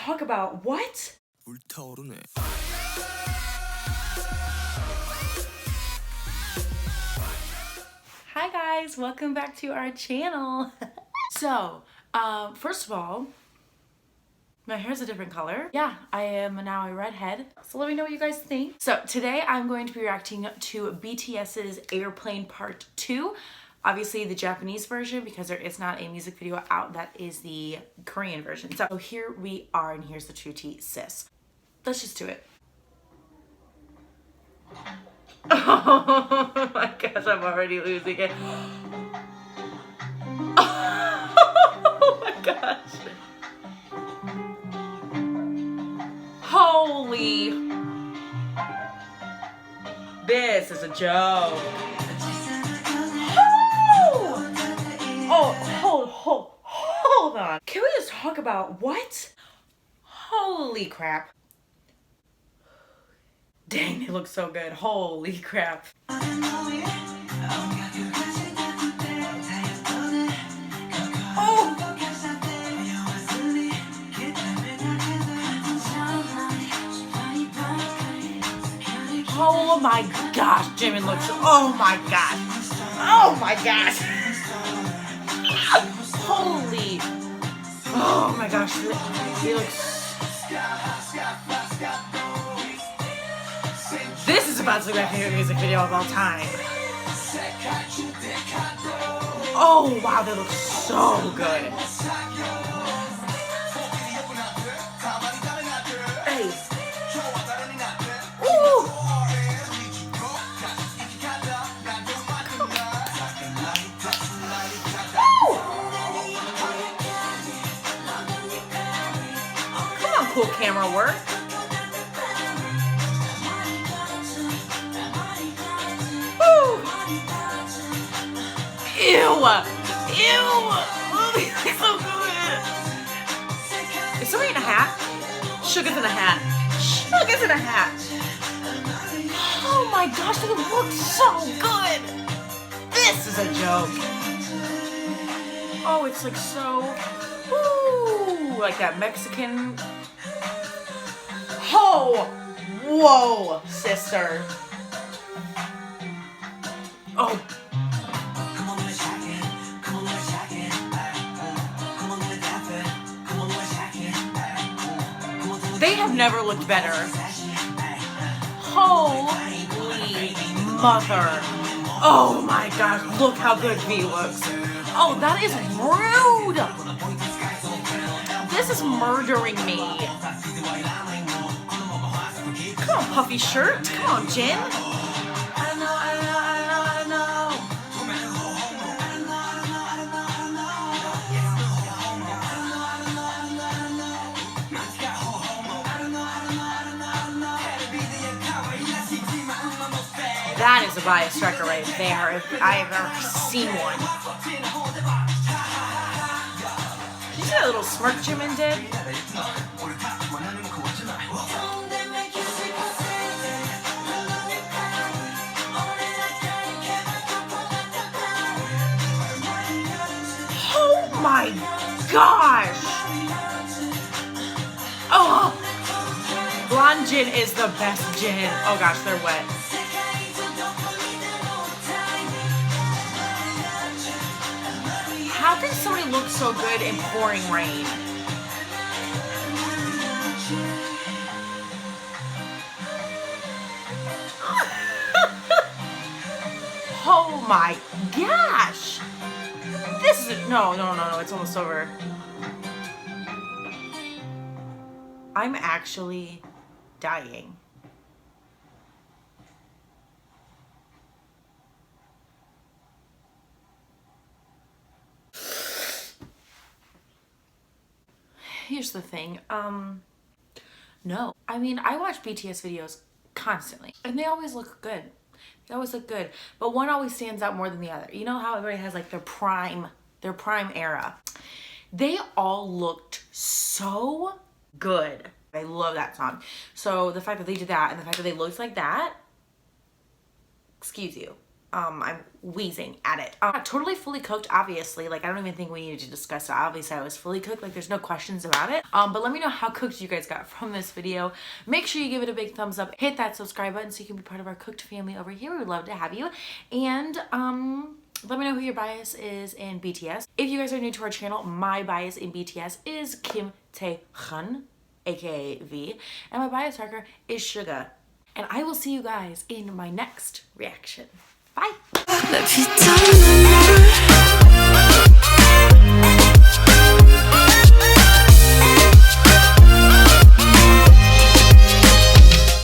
talk about what? Hi guys, welcome back to our channel. So, first of all, my hair's a different color. Yeah, I am now a redhead. So let me know what you guys think. So today I'm going to be reacting to BTS's Airplane Part 2. Obviously the Japanese version, because there is not a music video out. That is the Korean version. So here we are, and here's the true tea, sis. Let's just do it. Oh my gosh, I'm already losing it. Oh my gosh. Holy. This is a joke. Oh, hold on. Can we just talk about what? Holy crap. Dang, they look so good. Holy crap. Oh my gosh, Jimin looks, oh my gosh. Oh my gosh. Holy, oh my gosh, he looks, this is about to be my favorite music video of all time. Oh wow, they look so good. Hey. Ooh. Come on, cool camera work. Ew! Ew! Oh, these are so good! Is somebody in a hat? Sugar's in a hat. Sugar's in a hat! Oh my gosh, they look so good! This is a joke! Oh, it's like so... Woo! Like that Mexican... Oh! Whoa, sister! Oh! They have never looked better. Holy mother. Oh my gosh, look how good V looks. Oh, that is rude. This is murdering me. Come on, puffy shirt. Come on, Jin. That is a bias striker right there, if I have ever seen one. Did you see that little smirk Jimin did? Oh my gosh! Oh! Blonde Jin is the best Jin. Oh gosh, they're wet. How can somebody look so good in pouring rain? Oh my gosh! This is no, it's almost over. I'm actually dying. Here's the thing, no. I mean, I watch BTS videos constantly, and they always look good. They always look good, but one always stands out more than the other. You know how everybody has like their prime era? They all looked so good. I love that song. So the fact that they did that, and the fact that they looked like that, excuse you. I'm wheezing at it. Totally fully cooked, obviously. Like, I don't even think we needed to discuss it. Obviously, I was fully cooked. Like, there's no questions about it. But let me know how cooked you guys got from this video. Make sure you give it a big thumbs up. Hit that subscribe button so you can be part of our Kooked family over here. We would love to have you. And, let me know who your bias is in BTS. If you guys are new to our channel, my bias in BTS is Kim Tae-hun, aka V. And my bias marker is Suga. And I will see you guys in my next reaction. Bye.